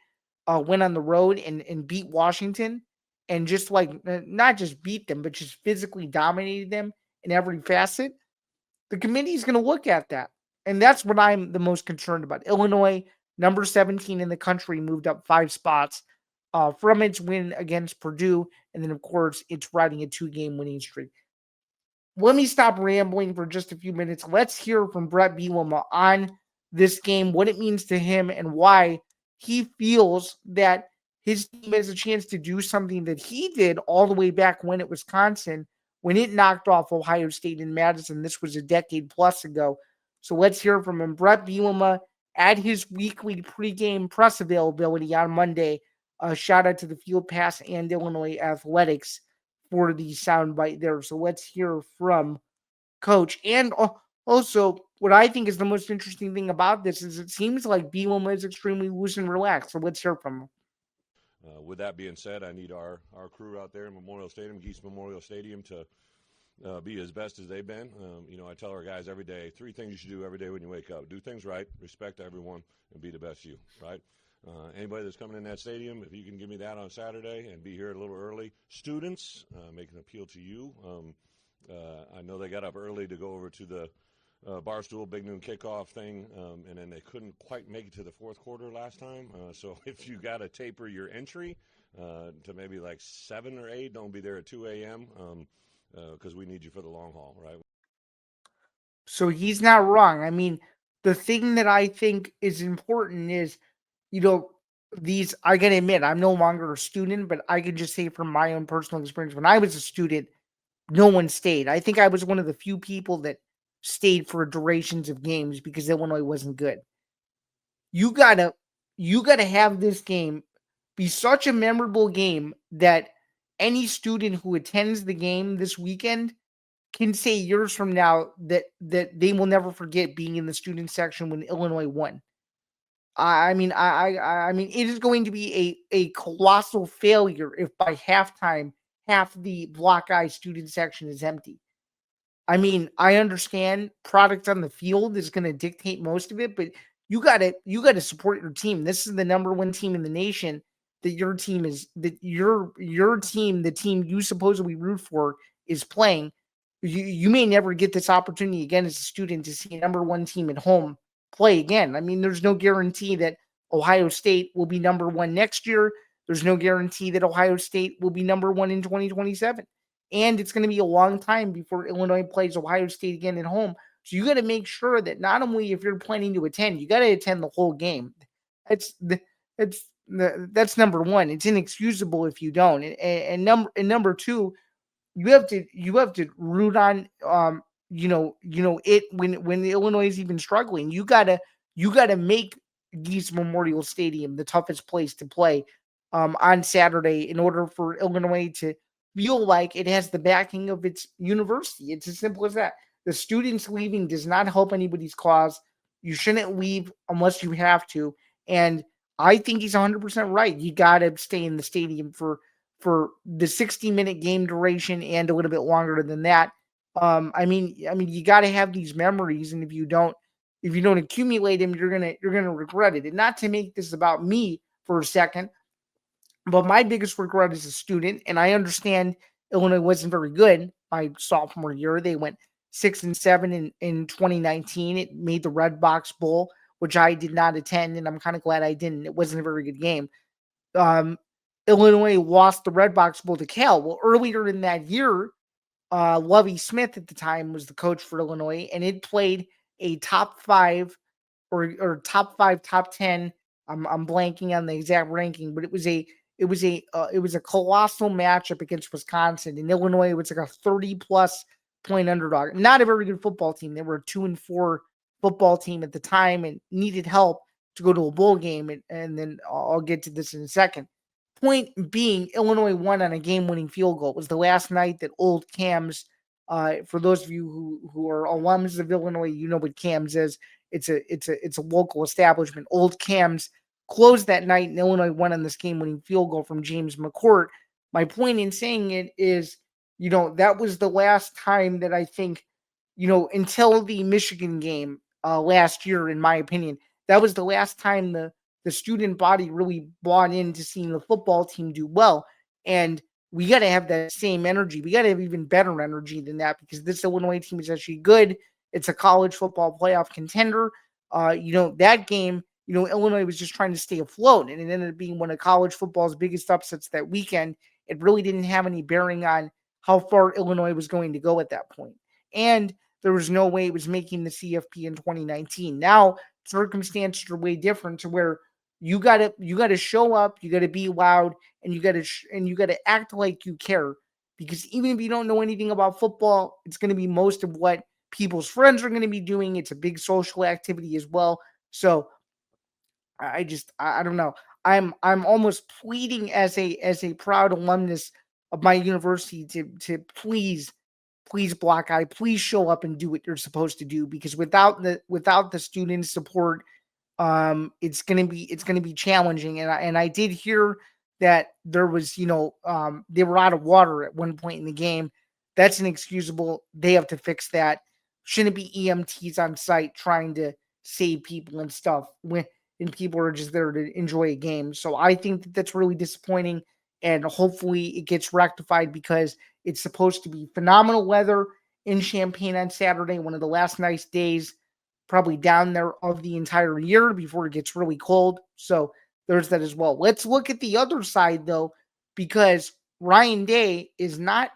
went on the road and beat Washington, and just not just beat them, but just physically dominated them in every facet, the committee is going to look at that. And that's what I'm the most concerned about. Illinois, number 17 in the country, moved up 5 spots from its win against Purdue. And then, of course, it's riding a 2-game winning streak. Let me stop rambling for just a few minutes. Let's hear from Brett Bielema on this game, what it means to him, and why he feels that his team has a chance to do something that he did all the way back when at Wisconsin, when it knocked off Ohio State in Madison. This was a decade plus ago. So let's hear from him. Brett Bielema at his weekly pregame press availability on Monday. Shout out to the Field Pass and Illinois Athletics for the soundbite there. So let's hear from Coach. And also, what I think is the most interesting thing about this is it seems like Bielema is extremely loose and relaxed. So let's hear from him. With that being said, I need our crew out there in Memorial Stadium, Geese Memorial Stadium, to be as best as they've been. I tell our guys every day, 3 things you should do every day when you wake up. Do things right, respect everyone, and be the best you, right? Anybody that's coming in that stadium, if you can give me that on Saturday and be here a little early. Students, make an appeal to you. I know they got up early to go over to the Barstool Big Noon kickoff thing, and then they couldn't quite make it to the fourth quarter last time. So if you got to taper your entry to maybe like 7 or 8, don't be there at 2 a.m. Because we need you for the long haul, right? So he's not wrong. I mean, the thing that I think is important is, I gotta admit, I'm no longer a student, but I can just say from my own personal experience, when I was a student, no one stayed. I think I was one of the few people that stayed for durations of games because Illinois wasn't good. You gotta have this game be such a memorable game that any student who attends the game this weekend can say years from now that they will never forget being in the student section when Illinois won. I mean, it is going to be a colossal failure if by halftime half the Block I student section is empty. I mean, I understand product on the field is going to dictate most of it, but you gotta support your team. This is the number 1 team in the nation. That your team is that your team, the team you supposedly root for, is playing. You may never get this opportunity again as a student to see a number 1 team at home play again. I mean, there's no guarantee that Ohio State will be number 1 next year. There's no guarantee that Ohio State will be number 1 in 2027. and it's going to be a long time before Illinois plays Ohio State again at home. So you got to make sure that not only if you're planning to attend, you got to attend the whole game. That's number one. It's inexcusable if you don't. And number two, you have to root on it when the Illinois is even struggling. You gotta make Geese Memorial Stadium the toughest place to play on Saturday in order for Illinois to feel like it has the backing of its university. It's as simple as that. The students leaving does not help anybody's cause. You shouldn't leave unless you have to. And I think he's 100% right. You got to stay in the stadium for the 60-minute game duration and a little bit longer than that. I mean, you got to have these memories, and if you don't accumulate them, you're gonna regret it. And not to make this about me for a second, but my biggest regret as a student, and I understand Illinois wasn't very good my sophomore year. They went 6-7 in 2019. It made the Red Box Bowl, which I did not attend, and I'm kind of glad I didn't. It wasn't a very good game. Illinois lost the Red Box Bowl to Cal. Well, earlier in that year, Lovie Smith at the time was the coach for Illinois, and it played a top 5 or top 5, top 10. I'm blanking on the exact ranking, but it was a colossal matchup against Wisconsin, and Illinois was like a 30+ point underdog. Not a very good football team. They were a 2-4 football team at the time and needed help to go to a bowl game, and then I'll get to this in a second. Point being, Illinois won on a game-winning field goal. It was the last night that Old Cams, for those of you who are alums of Illinois, you know what Cams is. It's a local establishment. Old Cams closed that night, and Illinois won on this game-winning field goal from James McCourt. My point in saying it is, that was the last time that I think, until the Michigan game last year, in my opinion, that was the last time the student body really bought into seeing the football team do well. And we got to have that same energy. We got to have even better energy than that, because this Illinois team is actually good. It's a college football playoff contender. That game, Illinois was just trying to stay afloat, and it ended up being one of college football's biggest upsets that weekend. It really didn't have any bearing on how far Illinois was going to go at that point. And there was no way it was making the CFP in 2019. Now, circumstances are way different, to where you gotta show up, you gotta be loud, and you gotta act like you care. Because even if you don't know anything about football, it's gonna be most of what people's friends are gonna be doing. It's a big social activity as well. So I don't know. I'm almost pleading as a proud alumnus of my university to please Black Eye, please show up and do what you're supposed to do, because without the student support, it's gonna be challenging. And I did hear that there was, they were out of water at one point in the game. That's inexcusable. They have to fix that. Shouldn't be EMTs on site trying to save people and stuff and people are just there to enjoy a game. So I think that's really disappointing, and hopefully it gets rectified, because it's supposed to be phenomenal weather in Champaign on Saturday, one of the last nice days probably down there of the entire year before it gets really cold. So there's that as well. Let's look at the other side, though, because Ryan Day is not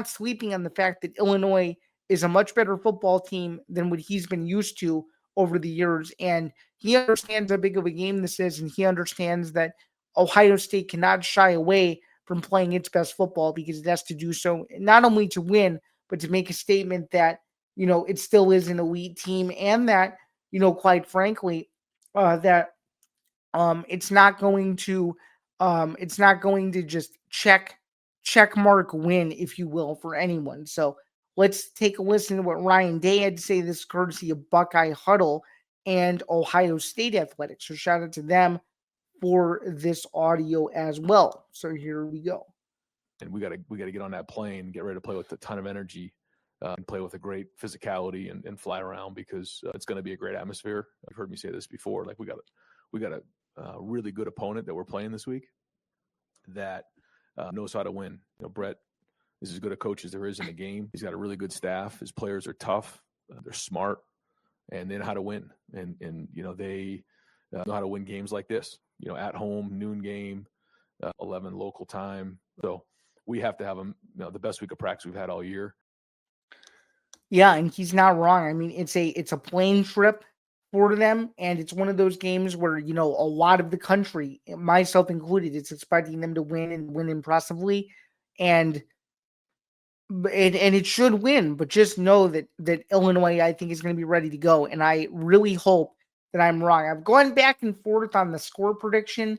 sleeping on the fact that Illinois is a much better football team than what he's been used to over the years. And he understands how big of a game this is, and he understands that Ohio State cannot shy away from playing its best football, because it has to do so not only to win, but to make a statement that, it still is an elite team, and that, quite frankly, that it's not going to just check mark win, if you will, for anyone. So let's take a listen to what Ryan Day had to say. This courtesy of Buckeye Huddle and Ohio State Athletics. So shout out to them for this audio as well. So here we go. And we got to get on that plane, get ready to play with a ton of energy, and play with a great physicality and fly around, because it's going to be a great atmosphere. I've heard me say this before. Like, we got a really good opponent that we're playing this week that knows how to win. Brett is as good a coach as there is in the game. He's got a really good staff. His players are tough. They're smart, and they know how to win. And they know how to win games like this. At home, noon game, 11 local time. So we have to have him, the best week of practice we've had all year. Yeah, and he's not wrong. I mean, it's a plane trip for them, and it's one of those games where, a lot of the country, myself included, is expecting them to win and win impressively, and it should win. But just know that Illinois, I think, is going to be ready to go, and I really hope that I'm wrong. I've gone back and forth on the score prediction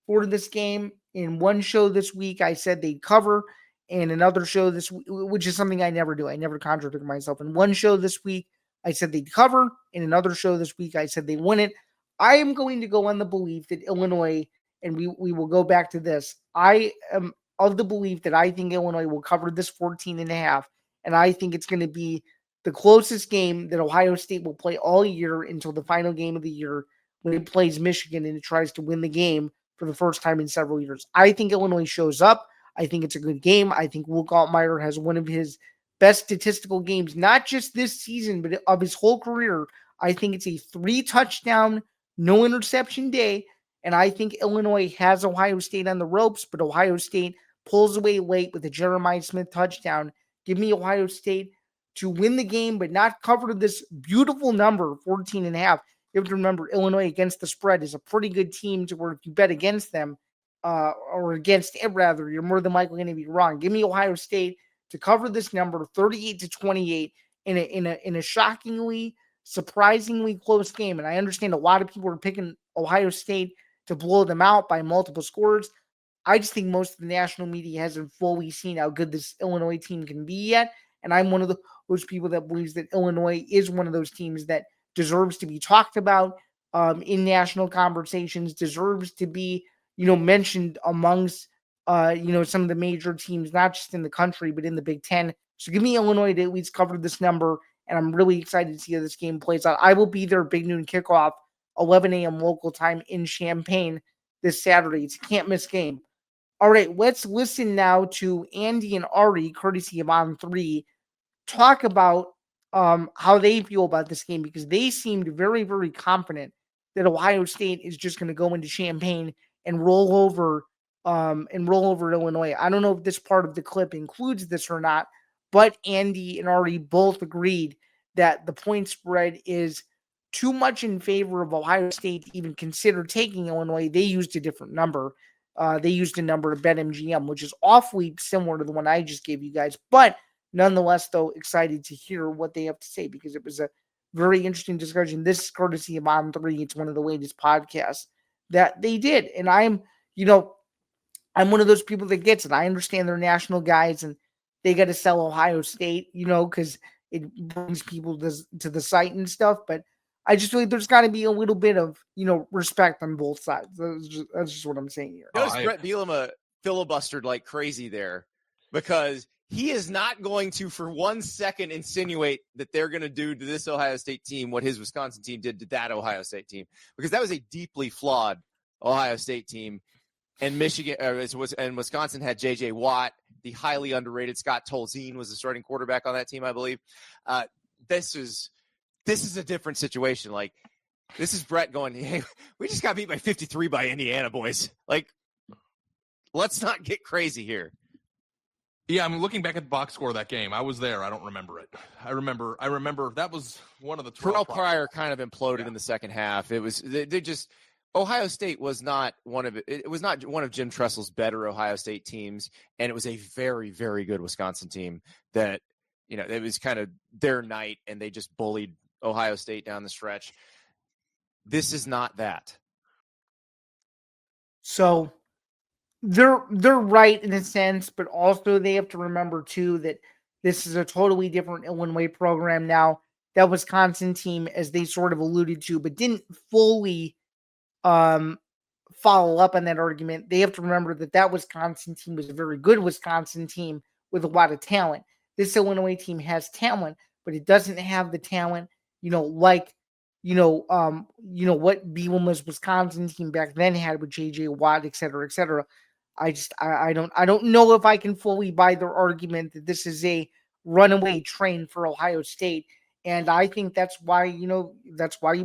for this game. In one show this week, I said they'd cover. In another show this week, which is something I never do. I never contradict myself. In one show this week, I said they'd cover. In another show this week, I said they win it. I am going to go on the belief that Illinois, and we will go back to this. I am of the belief that I think Illinois will cover this 14.5, and I think it's going to be the closest game that Ohio State will play all year until the final game of the year when it plays Michigan and it tries to win the game for the first time in several years. I think Illinois shows up. I think it's a good game. I think Luke Altmaier has one of his best statistical games, not just this season, but of his whole career. I think it's a 3-touchdown, no interception day, and I think Illinois has Ohio State on the ropes, but Ohio State pulls away late with a Jeremiah Smith touchdown. Give me Ohio State to win the game, but not cover this beautiful number, 14.5. You have to remember, Illinois against the spread is a pretty good team to where if you bet against them, or against it rather, you're more than likely going to be wrong. Give me Ohio State to cover this number, 38-28, in a shockingly, surprisingly close game. And I understand a lot of people are picking Ohio State to blow them out by multiple scores. I just think most of the national media hasn't fully seen how good this Illinois team can be yet. And I'm one of those people that believes that Illinois is one of those teams that deserves to be talked about in national conversations, deserves to be mentioned amongst, some of the major teams, not just in the country, but in the Big Ten. So give me Illinois to at least cover this number, and I'm really excited to see how this game plays out. I will be there, big noon kickoff, 11 a.m. local time in Champaign this Saturday. It's a can't-miss game. All right, let's listen now to Andy and Ari, courtesy of On 3, talk about how they feel about this game, because they seemed very, very confident that Ohio State is just going to go into Champaign and roll over Illinois. I don't know if this part of the clip includes this or not, but Andy and Ari both agreed that the point spread is too much in favor of Ohio State to even consider taking Illinois. They used a different number. They used a number to bet MGM, which is awfully similar to the one I just gave you guys. But nonetheless, though, excited to hear what they have to say, because it was a very interesting discussion. This is courtesy of On 3. It's one of the latest podcasts that they did. And I'm one of those people that gets it. I understand they're national guys and they got to sell Ohio State, because it brings people to the site and stuff. But I just feel like there's got to be a little bit of, respect on both sides. That's just what I'm saying here. Notice Brett Bielema filibustered like crazy there, because he is not going to for 1 second insinuate that they're going to do to this Ohio State team what his Wisconsin team did to that Ohio State team, because that was a deeply flawed Ohio State team. And Wisconsin had J.J. Watt, the highly underrated Scott Tolzien was the starting quarterback on that team, I believe. This is a different situation. Like, this is Brett going, hey, we just got beat by 53 by Indiana, boys. Like, let's not get crazy here. Yeah, I'm looking back at the box score of that game. I was there. I don't remember it. I remember that was one of the Terrell Pryor kind of imploded in the second half. It was they just Ohio State was not one of Jim Tressel's better Ohio State teams, and it was a very, very good Wisconsin team that, it was kind of their night, and they just bullied Ohio State down the stretch. This is not that. So they're right in a sense, but also they have to remember too that this is a totally different Illinois program now. That Wisconsin team, as they sort of alluded to, but didn't fully follow up on that argument. They have to remember that Wisconsin team was a very good Wisconsin team with a lot of talent. This Illinois team has talent, but it doesn't have the talent, what Bielema's Wisconsin team back then had with J.J. Watt, et cetera, et cetera. I don't know if I can fully buy their argument that this is a runaway train for Ohio State. And I think that's why you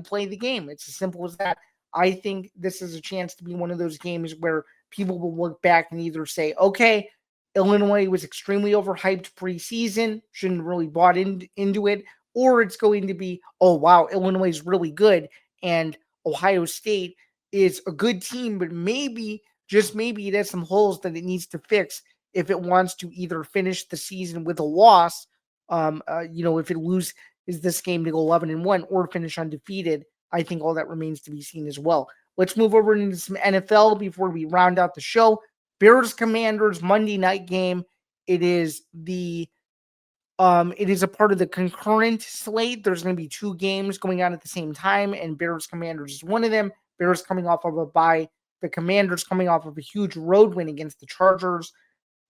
play the game. It's as simple as that. I think this is a chance to be one of those games where people will look back and either say, okay, Illinois was extremely overhyped preseason, shouldn't have really bought into it, or it's going to be, oh, wow, Illinois is really good, and Ohio State is a good team, but maybe, just maybe, it has some holes that it needs to fix if it wants to either finish the season with a loss, if it loses this game to go 11-1 or finish undefeated. I think all that remains to be seen as well. Let's move over into some NFL before we round out the show. Bears Commanders Monday night game. It is a part of the concurrent slate. There's going to be two games going on at the same time, and Bears Commanders is one of them. Bears coming off of a bye. The Commanders coming off of a huge road win against the Chargers.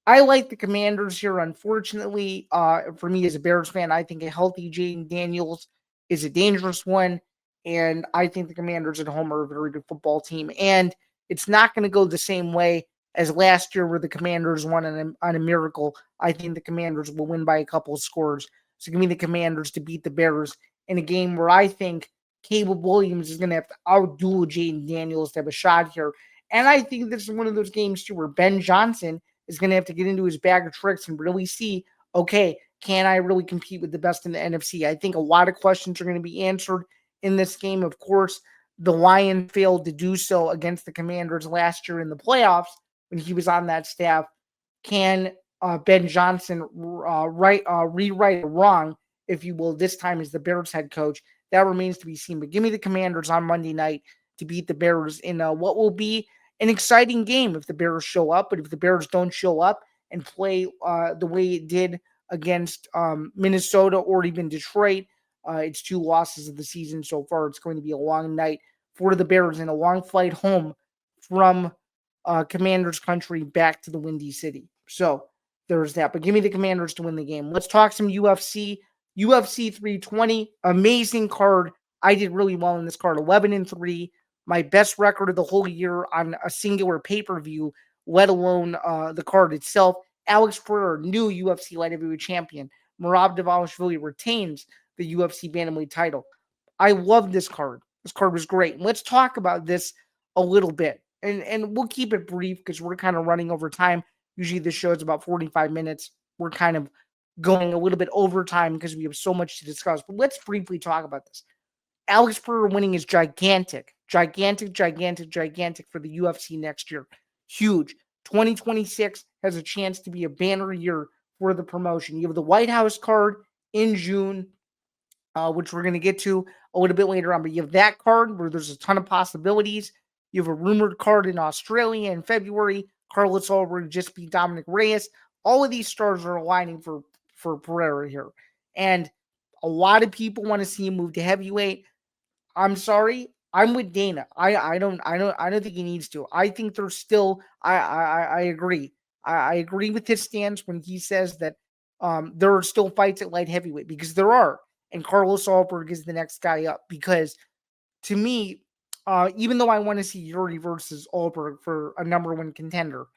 I like the Commanders here. Unfortunately, for me as a Bears fan, I think a healthy Jaden Daniels is a dangerous one, and I think the Commanders at home are a very good football team. And it's not going to go the same way as last year where the Commanders won on a miracle. I think the Commanders will win by a couple of scores. So give me the Commanders to beat the Bears in a game where I think Caleb Williams is going to have to outduel Jaden Daniels to have a shot here. And I think this is one of those games too where Ben Johnson is going to have to get into his bag of tricks and really see, okay, can I really compete with the best in the NFC? I think a lot of questions are going to be answered in this game. Of course, the Lions failed to do so against the Commanders last year in the playoffs when he was on that staff. Can Ben Johnson rewrite a wrong, if you will, this time as the Bears head coach? That remains to be seen. But give me the Commanders on Monday night to beat the Bears in what will be an exciting game if the Bears show up. But if the Bears don't show up and play the way it did against Minnesota or even Detroit, it's 2 losses of the season so far. It's going to be a long night for the Bears and a long flight home from Commanders country back to the Windy City. So there's that. But give me the Commanders to win the game. Let's talk some UFC. UFC 320, amazing card. I did really well in this card, 11-3. My best record of the whole year on a singular pay-per-view, let alone the card itself. Alex Pereira, new UFC light heavyweight champion. Merab Dvalishvili retains the UFC bantamweight title. I love this card. This card was great. Let's talk about this a little bit. And we'll keep it brief because we're kind of running over time. Usually this show is about 45 minutes. We're kind of going a little bit over time because we have so much to discuss. But let's briefly talk about this. Alex Pereira winning is gigantic for the UFC next year. Huge. 2026 has a chance to be a banner year for the promotion. You have the White House card in June, which we're going to get to a little bit later on. But you have that card where there's a ton of possibilities. You have a rumored card in Australia in February. Carlos Ulberg just beat Dominic Reyes. All of these stars are aligning for Pereira here. And a lot of people want to see him move to heavyweight. I'm sorry. I'm with Dana. I don't think he needs to. I think there's still I agree. I agree with his stance when he says that there are still fights at light heavyweight, because there are. And Carlos Ulberg is the next guy up, because to me, even though I want to see Yuri versus Ulberg for a number one contender,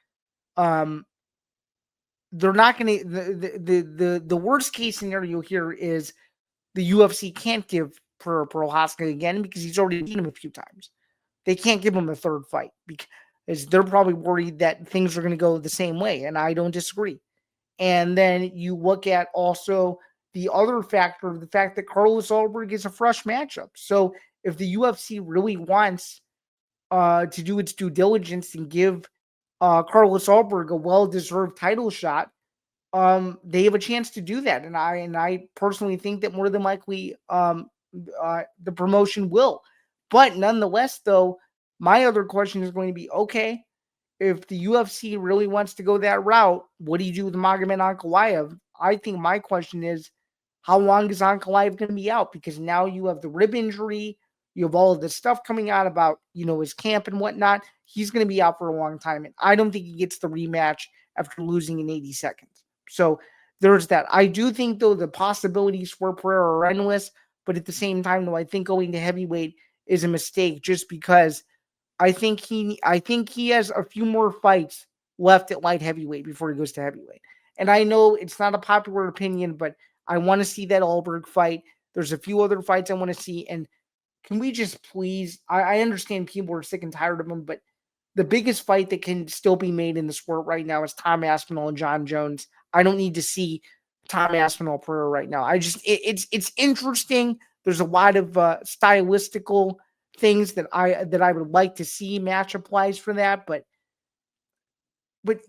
they're not going to. The worst case scenario here is the UFC can't give Prohaska again because he's already beaten him a few times. They can't give him a third fight because they're probably worried that things are going to go the same way, and I don't disagree. And then you look at also the other factor of the fact that Carlos Ulberg is a fresh matchup. So if the UFC really wants to do its due diligence and give Carlos Ulberg a well-deserved title shot, they have a chance to do that. And I personally think that more than likely the promotion will. But nonetheless, though, my other question is going to be, okay, if the UFC really wants to go that route, what do you do with Magomed Ankalaev? I think my question is, how long is Ankalaev going to be out? Because now you have the rib injury, you have all of this stuff coming out about, his camp and whatnot. He's going to be out for a long time. And I don't think he gets the rematch after losing in 80 seconds. So there's that. I do think, though, the possibilities for Pereira are endless. But at the same time, though, I think going to heavyweight is a mistake, just because I think he has a few more fights left at light heavyweight before he goes to heavyweight. And I know it's not a popular opinion, but I want to see that Ulberg fight. There's a few other fights I want to see. And can we just please, I understand people are sick and tired of him, but the biggest fight that can still be made in the sport right now is Tom Aspinall and John Jones. I don't need to see Tom Aspinall Pereira right now. It's interesting. There's a lot of stylistical things that I would like to see matchup wise for that, but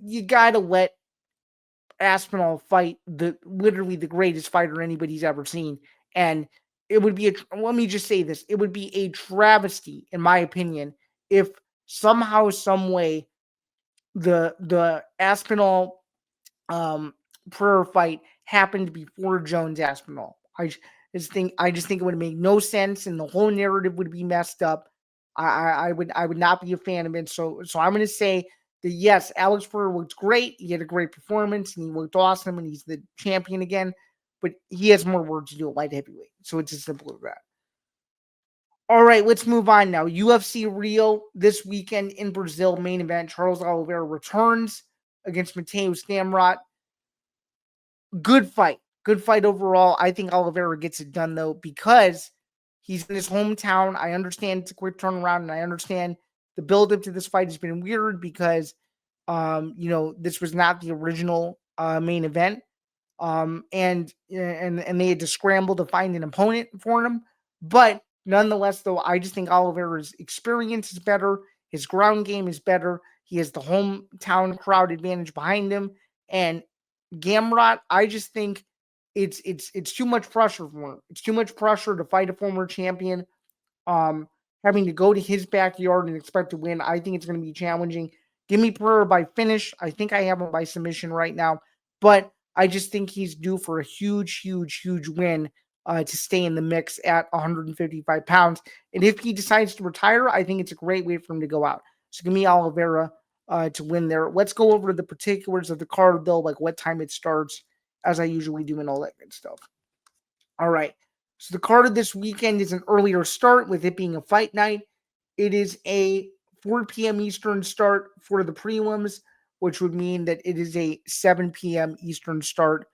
you gotta let Aspinall fight literally the greatest fighter anybody's ever seen. And it would be let me just say this. It would be a travesty, in my opinion, if somehow, some way the Aspinall Pereira fight happened before Jones Aspinall. I just think it would make no sense, and the whole narrative would be messed up. I would not be a fan of it. So I'm going to say that yes, Alex Pereira looked great. He had a great performance, and he looked awesome, and he's the champion again. But he has more work to do at light heavyweight. So it's as simple as that. All right, let's move on now. UFC Rio this weekend in Brazil, main event. Charles Oliveira returns against Mateus Gamrot. Good fight. Good fight overall. I think Oliveira gets it done, though, because he's in his hometown. I understand it's a quick turnaround, and I understand the build-up to this fight has been weird because, this was not the original main event. And they had to scramble to find an opponent for him. But nonetheless, though, I just think Oliveira's experience is better. His ground game is better. He has the hometown crowd advantage behind him. And Gamrot, I just think it's too much pressure for him. It's too much pressure to fight a former champion. Having to go to his backyard and expect to win, I think it's going to be challenging. Give me Pereira by finish. I think I have him by submission right now. But I just think he's due for a huge, huge, huge win to stay in the mix at 155 pounds. And if he decides to retire, I think it's a great way for him to go out. So give me Oliveira to win there. Let's go over the particulars of the card, though, like what time it starts, as I usually do and all that good stuff. All right. So the card of this weekend is an earlier start with it being a fight night. It is a 4 p.m. Eastern start for the prelims, which would mean that it is a 7 p.m. Eastern start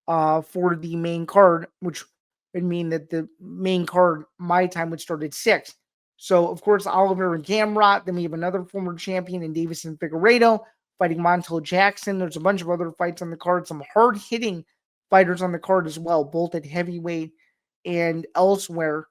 for the main card, which would mean that the main card, my time, would start at 6. So, of course, Oliver and Gamrot. Then we have another former champion in Davison Figueiredo fighting Montel Jackson. There's a bunch of other fights on the card, some hard-hitting fighters on the card as well, both at heavyweight and elsewhere.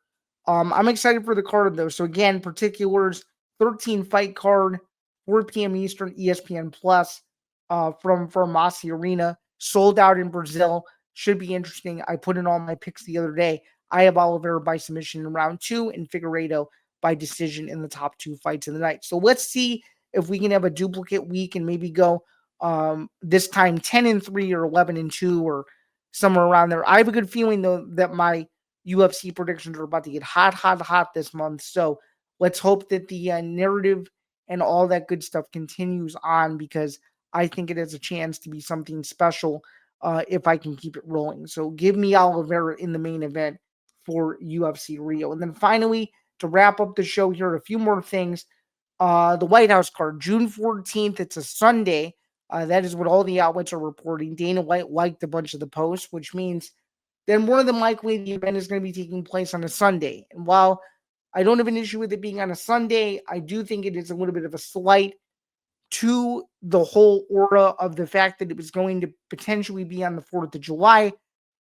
I'm excited for the card, though. So, again, particulars, 13-fight card, 4 p.m. Eastern, ESPN Plus from Farmácia Arena. Sold out in Brazil. Should be interesting. I put in all my picks the other day. I have Oliveira by submission in round 2 and Figueiredo by decision in the top 2 fights of the night. So let's see if we can have a duplicate week and maybe go this time 10-3 or 11-2 or somewhere around there. I have a good feeling, though, that my UFC predictions are about to get hot this month. So let's hope that the narrative and all that good stuff continues on, because I think it has a chance to be something special if I can keep it rolling. So give me Oliveira in the main event for UFC Rio. And then finally, to wrap up the show here, a few more things. The White House card, June 14th, it's a Sunday. That is what all the outlets are reporting. Dana White liked a bunch of the posts, which means then more than likely the event is going to be taking place on a Sunday. And while I don't have an issue with it being on a Sunday, I do think it is a little bit of a slight to the whole aura of the fact that it was going to potentially be on the 4th of July,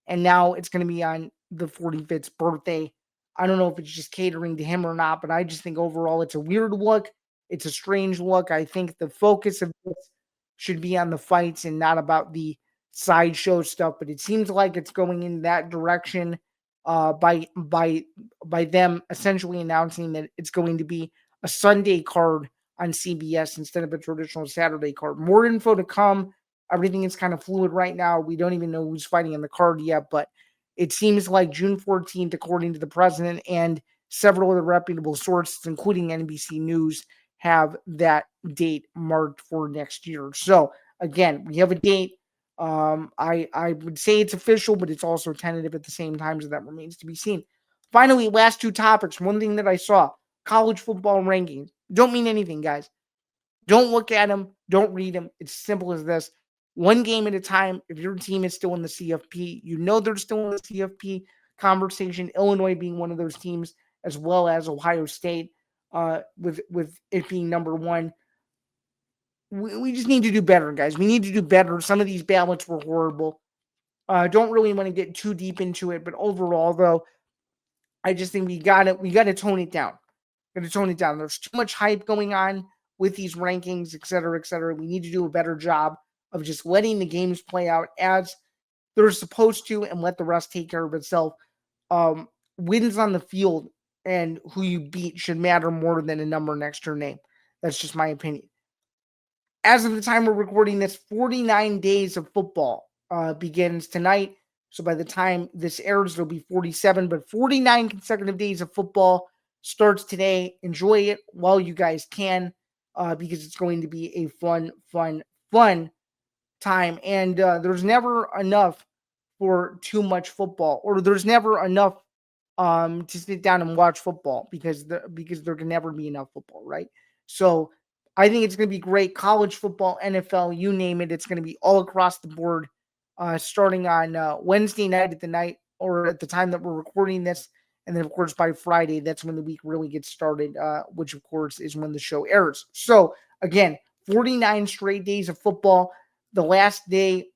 and now it's going to be on the 45th birthday. I don't know if it's just catering to him or not, but I just think overall it's a weird look. It's a strange look. I think the focus of this should be on the fights and not about the sideshow stuff, but it seems like it's going in that direction by them essentially announcing that it's going to be a Sunday card on CBS instead of a traditional Saturday card. More info to come. Everything is kind of fluid right now. We don't even know who's fighting on the card yet, but it seems like June 14th, according to the president and several other reputable sources, including NBC News, have that date marked for next year. So again, we have a date. I would say it's official, but it's also tentative at the same time, so that remains to be seen. Finally, last 2 topics. One thing that I saw, college football rankings. Don't mean anything, guys. Don't look at them. Don't read them. It's simple as this. One game at a time. If your team is still in the CFP, you know they're still in the CFP conversation. Illinois being one of those teams, as well as Ohio State, with it being number 1. we just need to do better, guys. We need to do better. Some of these ballots were horrible. Don't really want to get too deep into it, but overall, though, I just think we got to tone it down. Got to tone it down. There's too much hype going on with these rankings, et cetera, et cetera. We need to do a better job of just letting the games play out as they're supposed to and let the rest take care of itself. Wins on the field and who you beat should matter more than a number next to your name. That's just my opinion. As of the time we're recording this, 49 days of football begins tonight. So by the time this airs, it'll be 47, but 49 consecutive days of football starts today. Enjoy it while you guys can, because it's going to be a fun time. And there's never enough for too much football, or there's never enough to sit down and watch football because there can never be enough football, right? So I think it's going to be great. College football, NFL, you name it. It's going to be all across the board, starting on Wednesday night at the night, or at the time that we're recording this. And then, of course, by Friday, that's when the week really gets started, which, of course, is when the show airs. So, again, 49 straight days of football. The last day,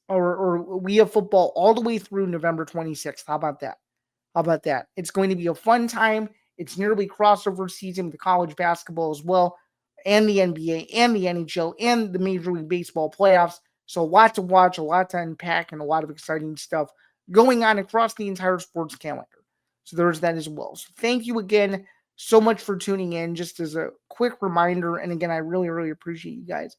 or we have football all the way through November 26th. How about that? It's going to be a fun time. It's nearly crossover season with the college basketball as well, and the NBA, and the NHL, and the Major League Baseball playoffs. So a lot to watch, a lot to unpack, and a lot of exciting stuff going on across the entire sports calendar. So there's that as well. So thank you again so much for tuning in. Just as a quick reminder, and again, I really, really appreciate you guys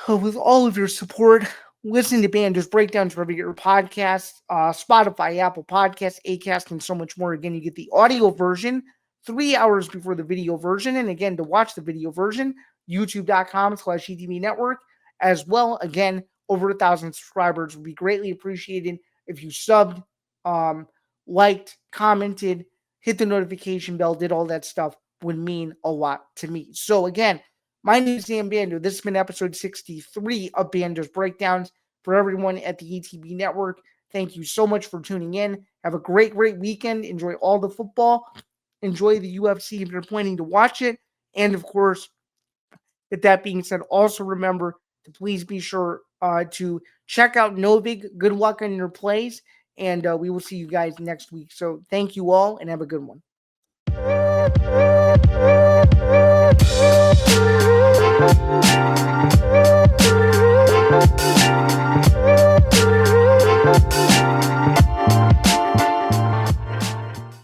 with all of your support. Listen to Bando's breakdowns wherever you get your podcasts, Spotify, Apple Podcasts, Acast, and so much more. Again, you get the audio version 3 hours before the video version. And again, to watch the video version, youtube.com/ETV network, as well. Again, over 1,000 subscribers would be greatly appreciated if you subbed, liked, commented, hit the notification bell, did all that stuff. Would mean a lot to me. So again, my name is Zain Bando. This has been episode 63 of Bando's Breakdowns. For everyone at the ETB Network, thank you so much for tuning in. Have a great weekend. Enjoy all the football. Enjoy the UFC if you're planning to watch it. And, of course, with that being said, also remember to please be sure to check out Novig. Good luck on your plays. And we will see you guys next week. So thank you all and have a good one.